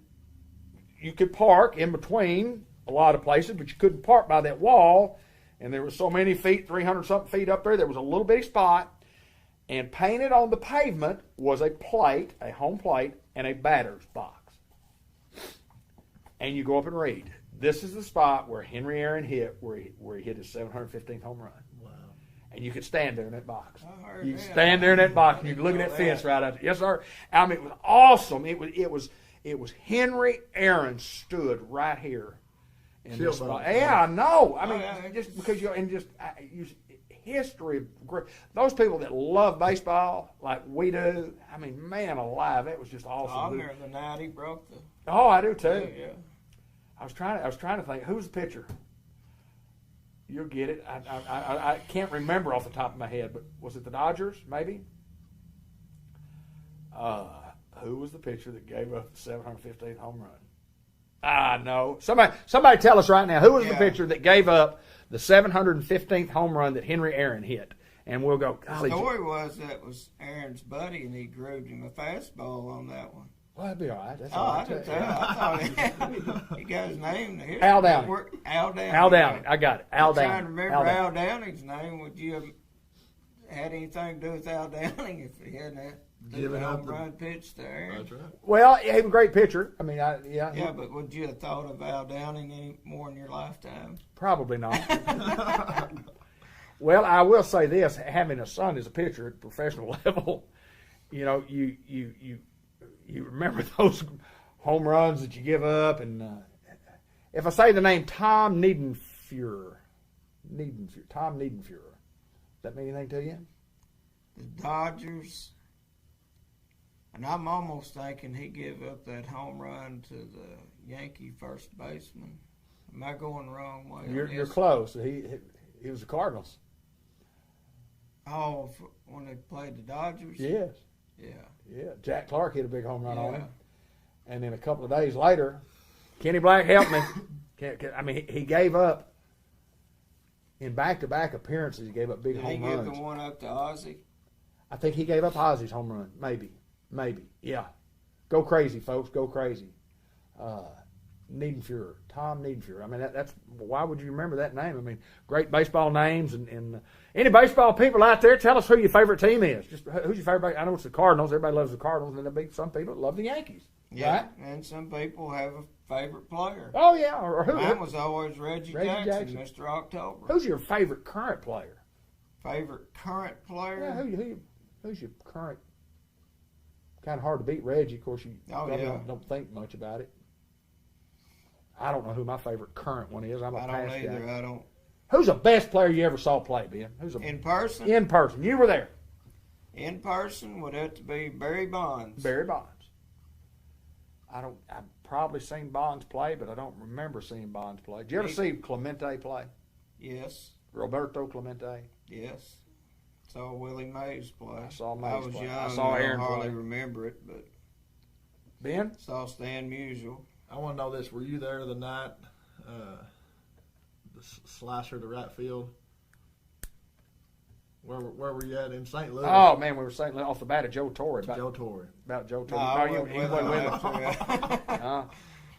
you could park in between a lot of places, but you couldn't park by that wall. And there was so many feet, 300-something feet up there, there was a little bitty spot. And painted on the pavement was a plate, a home plate, and a batter's box. And you go up and read, this is the spot where Henry Aaron hit, where he hit his 715th home run. Wow. And you could stand there in that box. You could stand there in that box, and you could look at that fence right out there. Yes, sir. I mean, it was awesome. It was Henry Aaron stood right here. In this spot. Yeah, I know. I mean, just because history of great. Those people that love baseball like we do, I mean, man alive, it was just awesome. I remember the night he broke the. Oh, I do too. Yeah. I was trying to think who's the pitcher. You'll get it. I can't remember off the top of my head, but was it the Dodgers? Maybe. Who was the pitcher that gave up the 715th home run? I know. Somebody tell us right now, who was the pitcher that gave up the 715th home run that Henry Aaron hit? And we'll go, golly. The story was that was Aaron's buddy, and he grooved him a fastball on that one. Well, that'd be all right. That's I didn't tell. I thought he got his name. Al Downing. Al Downing. Al Downing. I got it. Al Downing. I'm trying to remember Al Downing's name. Would you have had anything to do with Al Downing if he hadn't had the home run pitch there? That's right. Well, he was a great pitcher. I mean, Yeah, but would you have thought of Al Downing any more in your lifetime? Probably not. Well, I will say this: having a son as a pitcher at professional level, you remember those home runs that you give up. And if I say the name Tom Niedenfuhr, does that mean anything to you? The Dodgers. And I'm almost thinking he gave up that home run to the Yankee first baseman. Am I going the wrong way? You're close. He was the Cardinals. Oh, when they played the Dodgers? Yes. Yeah. Jack Clark hit a big home run on him. And then a couple of days later, Kenny Black helped me. I mean, he gave up in back-to-back appearances. He gave up big home runs. Did he give the one up to Ozzie? I think he gave up Ozzie's home run. Maybe. Yeah. Go crazy, folks. Go crazy. Niedenfuhr. Tom Niedenfuhr. I mean, that's why would you remember that name? I mean, great baseball names. And any baseball people out there, tell us who your favorite team is. Just who's your favorite? I know it's the Cardinals. Everybody loves the Cardinals. And then there'll be some people that love the Yankees. Yeah, right? And some people have a favorite player. Oh, yeah. Or who? Mine was always Reggie Jackson, Mr. October. Who's your favorite current player? Favorite current player? Yeah, who's your current? Kind of hard to beat Reggie. Of course, you don't think much about it. I don't know who my favorite current one is. I'm a past guy. I don't. Who's the best player you ever saw play, Ben? In person? In person. You were there. In person would have to be Barry Bonds. Barry Bonds. I've probably seen Bonds play, but I don't remember seeing Bonds play. Did you ever see Clemente play? Yes. Roberto Clemente? Yes. Saw Willie Mays play. I saw Mays I was play. young. I saw Aaron I hardly play. remember it, but Ben? Saw Stan Musial. I want to know this. Were you there the night the slicer to right field? Where were you at in St. Louis? Oh, man, we were saying off the bat of Joe Torre. Joe Torre. About Joe Torre. No, you wasn't with us.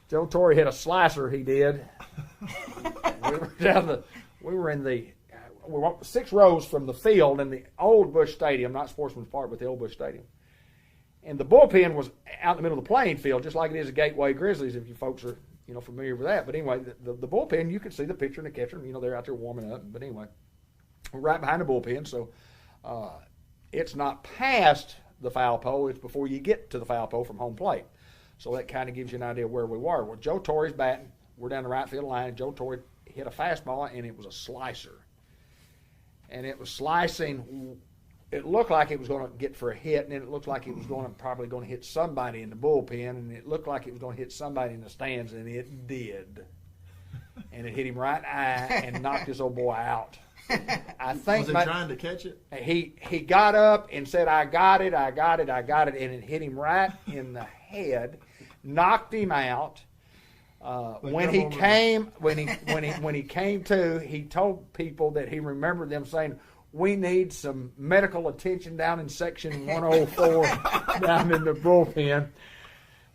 Joe Torre hit a slicer, he did. We were in the 6 rows from the field in the old Busch Stadium, not Sportsman's Park, but the old Busch Stadium. And the bullpen was out in the middle of the playing field, just like it is at Gateway Grizzlies, if you folks are familiar with that. But anyway, the bullpen, you can see the pitcher and the catcher. They're out there warming up. But anyway, we're right behind the bullpen, so it's not past the foul pole. It's before you get to the foul pole from home plate. So that kind of gives you an idea of where we were. Well, Joe Torre's batting. We're down the right field line. And Joe Torre hit a fastball, and it was a slicer. And it was slicing. It looked like it was going to get for a hit, and then it looked like it was probably going to hit somebody in the bullpen, and it looked like it was going to hit somebody in the stands, and it did. And it hit him right in the eye and knocked this old boy out. I think was he trying to catch it? He got up and said, I got it, and it hit him right in the head, knocked him out. When he came to, he told people that he remembered them saying, "We need some medical attention down in section 104 down in the bullpen."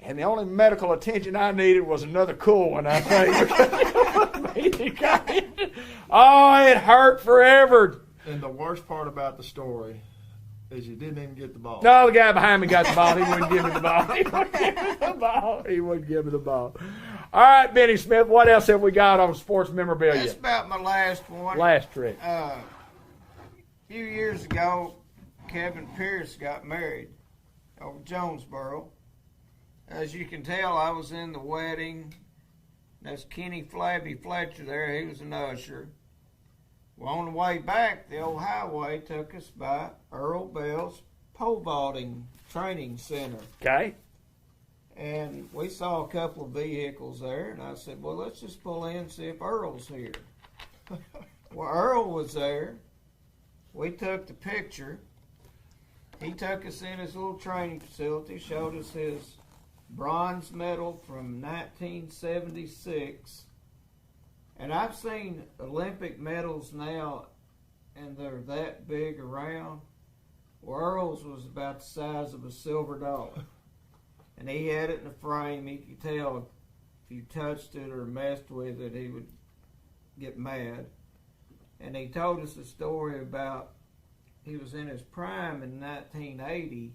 And the only medical attention I needed was another cool one, I think. Oh, it hurt forever. And the worst part about the story is you didn't even get the ball. No, the guy behind me got the ball. He wouldn't give me the ball. All right, Benny Smith, what else have we got on sports memorabilia? That's about my last one. Last trick. A few years ago, Kevin Pierce got married over Jonesboro. As you can tell, I was in the wedding. That's Kenny Flabby Fletcher there. He was an usher. Well, on the way back, the old highway took us by Earl Bell's pole vaulting training center. Okay. And we saw a couple of vehicles there, and I said, well, let's just pull in and see if Earl's here. Well, Earl was there. We took the picture. He took us in his little training facility, showed us his bronze medal from 1976. And I've seen Olympic medals now, and they're that big around. Well, Earl's was about the size of a silver dollar. And he had it in a frame. He could tell if you touched it or messed with it, he would get mad. And he told us a story about he was in his prime in 1980,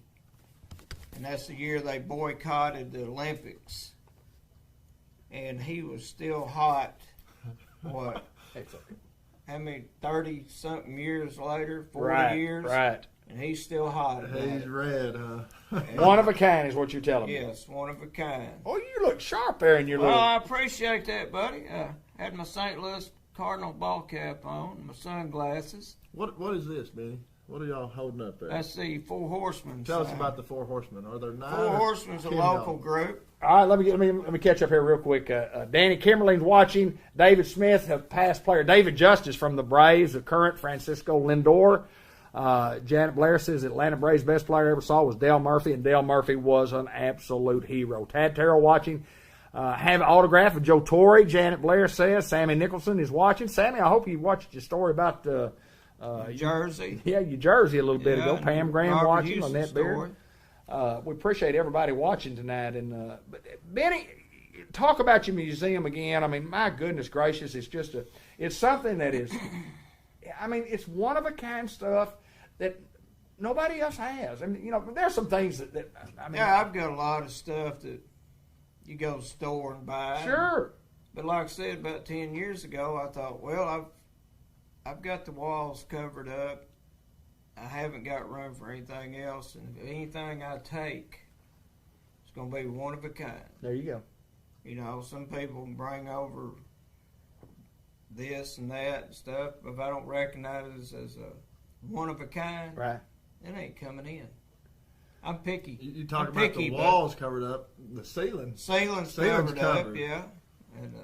and that's the year they boycotted the Olympics. And he was still hot, what? How many, 30-something years later, 40 years? Right. And he's still hot. He's red, huh? One of a kind is what you're telling me. Yes, one of a kind. Oh, you look sharp there in your Well, little... I appreciate that, buddy. Had my St. Louis Cardinal ball cap on, my sunglasses. What is this, Benny? What are y'all holding up there? That's the Four Horsemen. Tell us about the Four Horsemen. Are there 9? Four Horsemen's a local group. All right, let me catch up here real quick. Danny Kimberling's watching. David Smith, a past player. David Justice from the Braves, the current Francisco Lindor. Janet Blair says Atlanta Braves' best player I ever saw was Dale Murphy, and Dale Murphy was an absolute hero. Tad Terrell watching. Have an autograph of Joe Torre. Janet Blair says. Sammy Nicholson is watching. Sammy, I hope you watched your story about Jersey. Yeah, your Jersey a little bit ago. Pam Graham Robert watching on Houston's that beard. We appreciate everybody watching tonight. And but Benny, talk about your museum again. I mean, my goodness gracious, it's something that is, I mean, it's one of a kind stuff that nobody else has. I mean, there's some things that I mean. Yeah, I've got a lot of stuff that you go to the store and buy. Sure. But like I said, about 10 years ago, I thought, well, I've got the walls covered up. I haven't got room for anything else, and if anything I take, it's going to be one of a kind. There you go. Some people bring over this and that and stuff, but if I don't recognize it as a one of a kind, right, it ain't coming in. I'm picky. You talk about the walls covered up, the ceiling's covered up, yeah. And,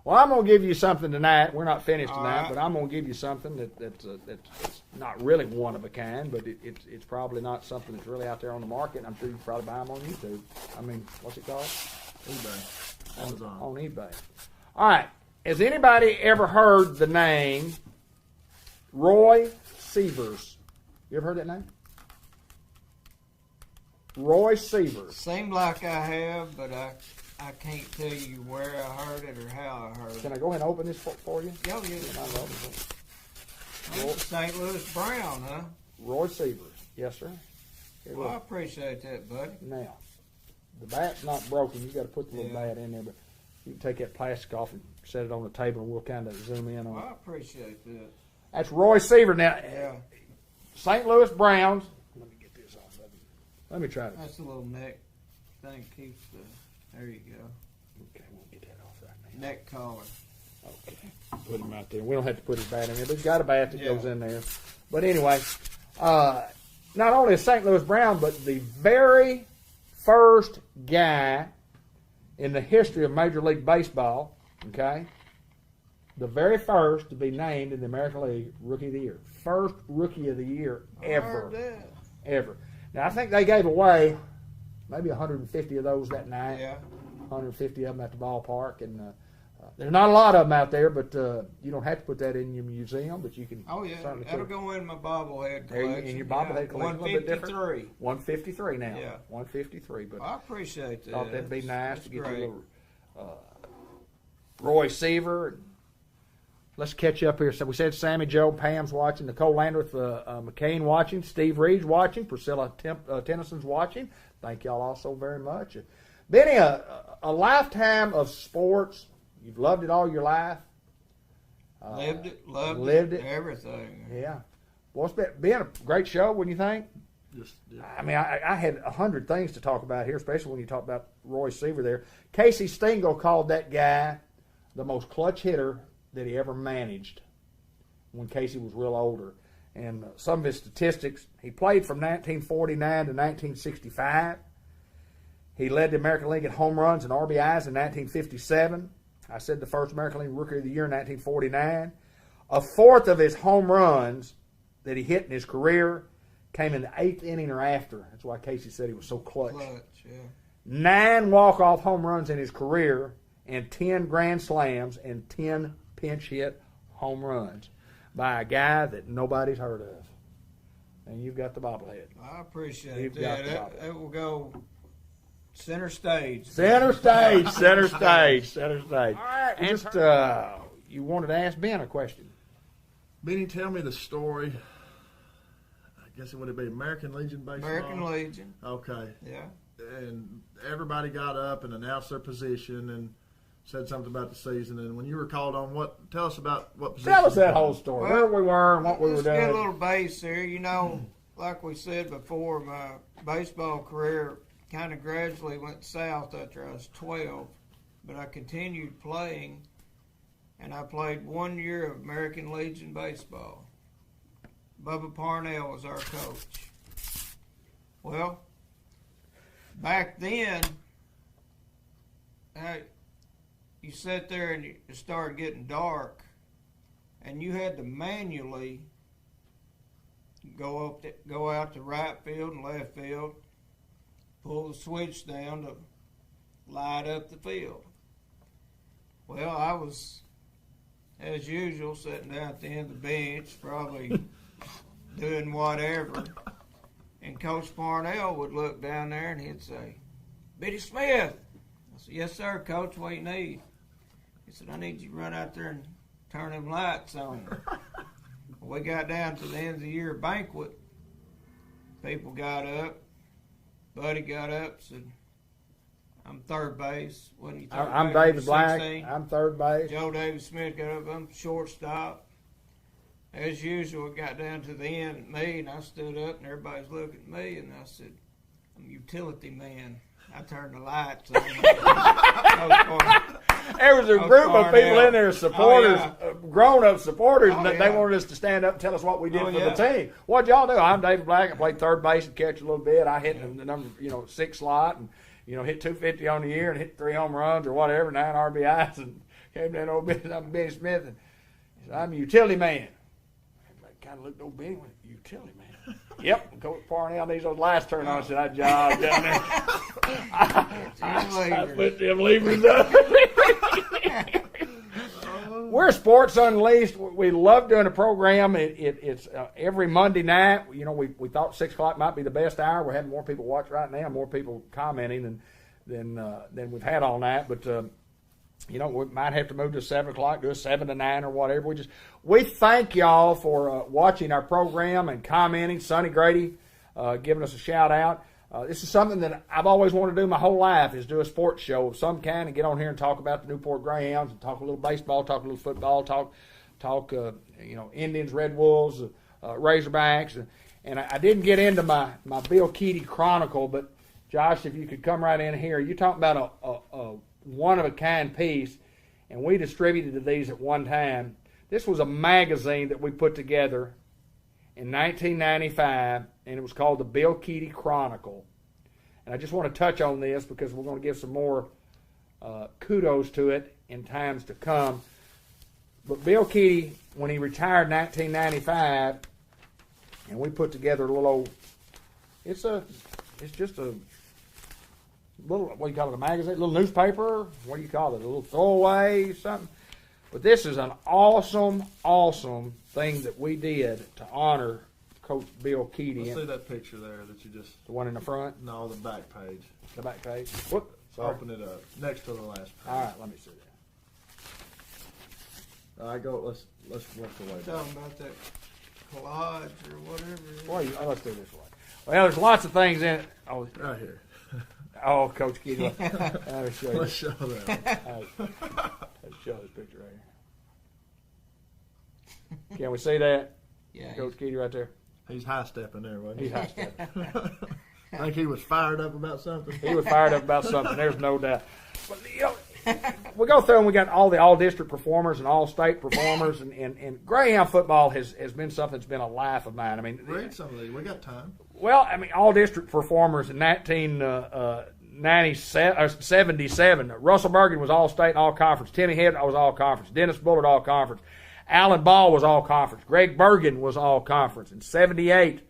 well, I'm going to give you something tonight. We're not finished tonight, right. but I'm going to give you something that's not really one of a kind, but it's probably not something that's really out there on the market. I'm sure you can probably buy them on YouTube. I mean, what's it called? eBay. Amazon. On eBay. All right. Has anybody ever heard the name Roy Sievers? You ever heard that name? Roy Sievers. Seemed like I have, but I can't tell you where I heard it or how I heard it. Can I go ahead and open this for you? Oh, yeah. That's St. Louis Brown, huh? Roy Sievers. Yes, sir. Here, Well, I appreciate that, buddy. now, the bat's not broken. You got to put the little bat in there, but You can take that plastic off and set it on the table, and we'll kind of zoom in on Well, it. I appreciate that. That's Roy Seaver. Now, Yeah. St. Louis Browns. Let me get this off of him. Let me try to. That's a little neck thing keeps the. There you go. Okay, we'll get that off right now. Neck collar. Okay, put him out there. We don't have to put his bat in there, but he's got a bat that Yeah. goes in there. But anyway, not only a St. Louis Brown, but the very first guy in the history of Major League Baseball, okay, the very first to be named in the American League Rookie of the Year. First Rookie of the Year ever. I heard that. Ever. Now, I think they gave away maybe 150 of those that night. Yeah. 150 of them at the ballpark, and there's not a lot of them out there, but you don't have to put that in your museum, but you can. Oh yeah, certainly that'll put it. go in my bobblehead There you- collection. in your bobblehead collection, a little bit different. 153. 153 now. Yeah. 153, but I appreciate that. thought that'd be nice That's to get great. you a little Roy Seaver. Let's catch up here. So we said Sammy Joe, Pam's watching, Nicole Landreth, McCain watching, Steve Reed's watching, Priscilla Tennyson's watching. Thank y'all all so very much. Benny, a lifetime of sports. You've loved it all your life. Lived it, loved lived it, it. everything. Yeah. Well, it's been a great show, wouldn't you think? Just, yeah. I mean, I had 100 things to talk about here, especially when you talk about Roy Seaver there. Casey Stengel called that guy the most clutch hitter that he ever managed when Casey was real older. And some of his statistics, he played from 1949 to 1965. He led the American League in home runs and RBIs in 1957. I said the first American League Rookie of the Year in 1949. A fourth of his home runs that he hit in his career came in the 8th inning or after. That's why Casey said he was so clutch. Yeah. 9 walk-off home runs in his career and 10 grand slams and 10 pinch hit home runs by a guy that nobody's heard of. And you've got the bobblehead. I appreciate You've got that. the It will go center stage. Center stage, center stage, center stage. All right. Just, you wanted to ask Ben a question. Benny, tell me the story. I guess it would be American Legion baseball. American Legion. Okay. Yeah. And everybody got up and announced their position and said something about the season. And when you were called on, tell us about what position. Tell us that whole story. Well, where we were and what we were Let's get a doing. little base here. You know, like we said before, my baseball career kind of gradually went south after I was 12. But I continued playing, and I played 1 year of American Legion baseball. Bubba Parnell was our coach. Well, back then, you sat there and it started getting dark, and you had to manually go out to right field and left field, pull the switch down to light up the field. Well, I was, as usual, sitting down at the end of the bench, probably doing whatever. And Coach Parnell would look down there and he'd say, "Biddy Smith." I said, "Yes, sir, Coach, what do you need?" He said, "I need you to run out there and turn them lights on." We got down to the end of the year banquet. People got up. Buddy got up, said, "I'm third base." Wasn't you third I'm base? David You're Black. 16. I'm third base. Joe David Smith got up. I'm shortstop. As usual, it got down to the end at me, and I stood up, and everybody's looking at me, and I said, "I'm a utility man." I turned the lights on. There was a group of people in there, supporters, Oh, yeah. grown-up supporters, and Oh, they yeah. wanted us to stand up and tell us what we did Oh, for yeah. the team. What'd y'all do? I'm David Black. I played third base and catch a little bit. I hit the number, 6 slot, and hit 250 on the year and hit 3 home runs or whatever, 9 RBIs, and came down to old Benny Smith, and he said, "I'm a utility man." Everybody kind of looked at old Benny and went, "Utility man?" Yep. And Coach Parnell needs those lights turned on. I said, "I jogged down there." I put them levers up. We're Sports Unleashed. We love doing a program. It's every Monday night. We thought 6 o'clock might be the best hour. We're having more people watch right now, more people commenting than we've had all night. But we might have to move to 7 o'clock, do a 7 to 9 or whatever. We thank y'all for watching our program and commenting. Sonny Grady giving us a shout out. This is something that I've always wanted to do my whole life, is do a sports show of some kind and get on here and talk about the Newport Greyhounds and talk a little baseball, talk a little football, talk Indians, Red Wolves, Razorbacks. And I didn't get into my Bill Keady Chronicle, but Josh, if you could come right in here. You're talking about a one-of-a-kind piece, and we distributed these at one time. This was a magazine that we put together in 1995, and it was called the Bill Keady Chronicle. And I just want to touch on this because we're going to give some more kudos to it in times to come. But Bill Keady, when he retired in 1995, and we put together a little old, it's just a little, what do you call it, a magazine, a little newspaper, what do you call it, a little throwaway, something. But this is an awesome, awesome thing that we did to honor Coach Bill Keady. Let's see that picture there that you just... The one in the front? No, the back page. The back page? What? Sorry. Open it up. Next to the last page. All right, let me see that. All right, go. Let's work the way down. Talking about that collage or whatever. Well, let's do this way. Well, there's lots of things in it. Oh, right here. Oh, Coach Keady. Let me show you. Let's show that. Let's show this picture right here. Can we see that? Yeah. Coach Keady right there. He's high stepping there, wasn't he? He's high stepping. I think he was fired up about something. He was fired up about something. There's no doubt. But, we go through and we got all the all-district performers and all-state performers, and Greyhound football has been something that's been a life of mine. I mean, read some of these. We got time. Well, I mean, all-district performers in 77. Russell Bergen was all-state and all-conference. Timmy Head was all-conference. Dennis Bullard all-conference. Alan Ball was all-conference. Greg Bergen was all-conference. In 78,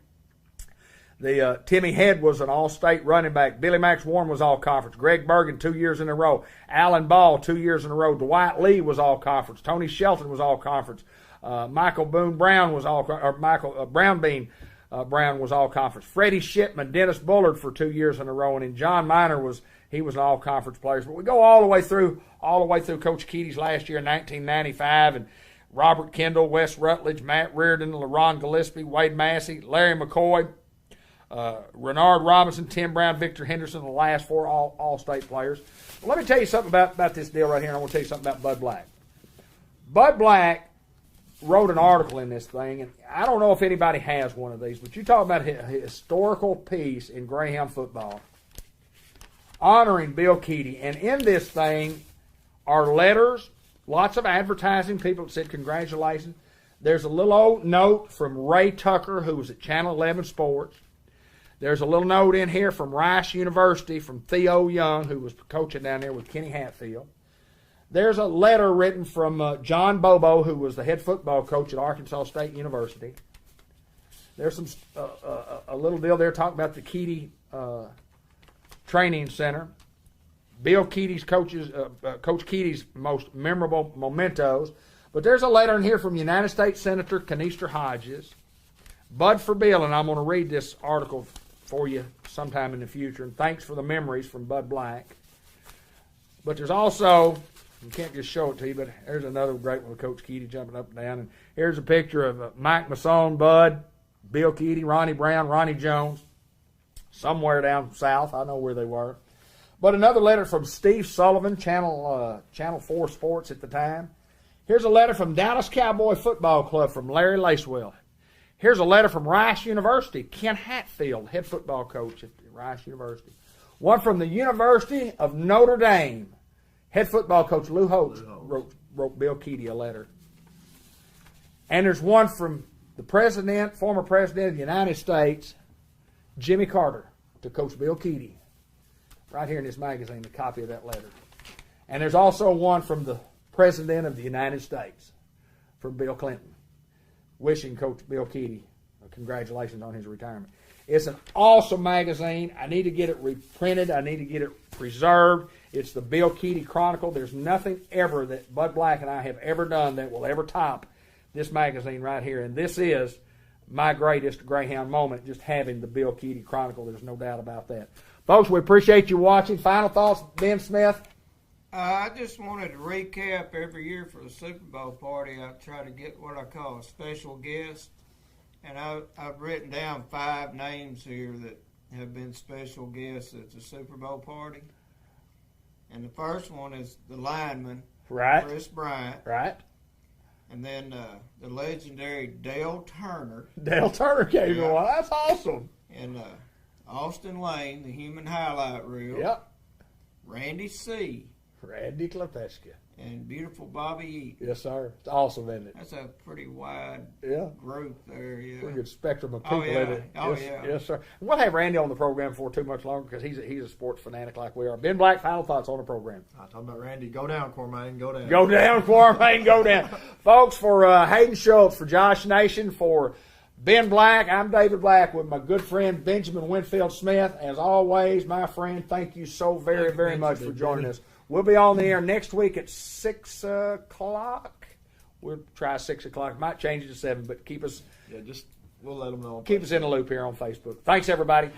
Timmy Head was an all-state running back. Billy Max Warren was all-conference. Greg Bergen 2 years in a row. Alan Ball 2 years in a row. Dwight Lee was all-conference. Tony Shelton was all-conference. Michael Boone Brown was Brown was all-conference. Freddie Shipman, Dennis Bullard for 2 years in a row, and then John Miner was an all-conference player. But we go all the way through Coach Keady's last year in 1995, and Robert Kendall, Wes Rutledge, Matt Reardon, LaRon Gillespie, Wade Massey, Larry McCoy, Renard Robinson, Tim Brown, Victor Henderson, the last four all-state players. Well, let me tell you something about this deal right here, and I want to tell you something about Bud Black. Bud Black wrote an article in this thing, and I don't know if anybody has one of these, but you talk about a historical piece in Greyhound football honoring Bill Keady. And in this thing are letters, lots of advertising, people that said congratulations. There's a little old note from Ray Tucker, who was at Channel 11 Sports. There's a little note in here from Rice University from Theo Young, who was coaching down there with Kenny Hatfield. There's a letter written from John Bobo, who was the head football coach at Arkansas State University. There's some a little deal there talking about the Keady Training Center. Bill Keady's Coach Keady's most memorable mementos. But there's a letter in here from United States Senator Kanister Hodges. Bud for Bill, and I'm going to read this article for you sometime in the future. And thanks for the memories from Bud Black. But there's also, you can't just show it to you, but there's another great one with Coach Keady jumping up and down. And here's a picture of Mike Masson, Bud, Bill Keady, Ronnie Brown, Ronnie Jones, somewhere down south. I know where they were. But another letter from Steve Sullivan, Channel 4 Sports at the time. Here's a letter from Dallas Cowboy Football Club from Larry Lacewell. Here's a letter from Rice University, Ken Hatfield, head football coach at Rice University. One from the University of Notre Dame, head football coach Lou Holtz wrote Bill Keady a letter. And there's one from the former president of the United States, Jimmy Carter, to Coach Bill Keady. Right here in this magazine, a copy of that letter. And there's also one from the President of the United States, from Bill Clinton, wishing Coach Bill Keady congratulations on his retirement. It's an awesome magazine. I need to get it reprinted. I need to get it preserved. It's the Bill Keady Chronicle. There's nothing ever that Bud Black and I have ever done that will ever top this magazine right here. And this is my greatest Greyhound moment, just having the Bill Keady Chronicle. There's no doubt about that. Folks, we appreciate you watching. Final thoughts, Ben Smith? I just wanted to recap every year for the Super Bowl party. I try to get what I call a special guest. And I've written down 5 names here that have been special guests at the Super Bowl party. And the first one is the lineman, Right. Chris Bryant. Right. And then the legendary Dale Turner. Dale Turner came to one. That's awesome. And Austin Lane, the human highlight reel. Yep. Randy C. Randy Klepeczka. And beautiful Bobby Eaton. Yes, sir. It's awesome, isn't it? That's a pretty wide Yeah. group there, yeah. Pretty good spectrum of people Oh, yeah. in it. Oh, yes, yeah. Yes, sir. And we'll have Randy on the program for too much longer because he's a sports fanatic like we are. Ben Black, final thoughts on the program. Talking about Randy, go down, Cormaine, go down. Go down, Quartermain, go down. Folks, for Hayden Schultz, for Josh Nation, for Ben Black, I'm David Black with my good friend Benjamin Winfield Smith. As always, my friend, thank you so very, very much for joining us. We'll be on the air next week at 6 o'clock. We'll try 6 o'clock. Might change it to 7, but keep us We'll let them know. in the loop here on Facebook. Thanks, everybody.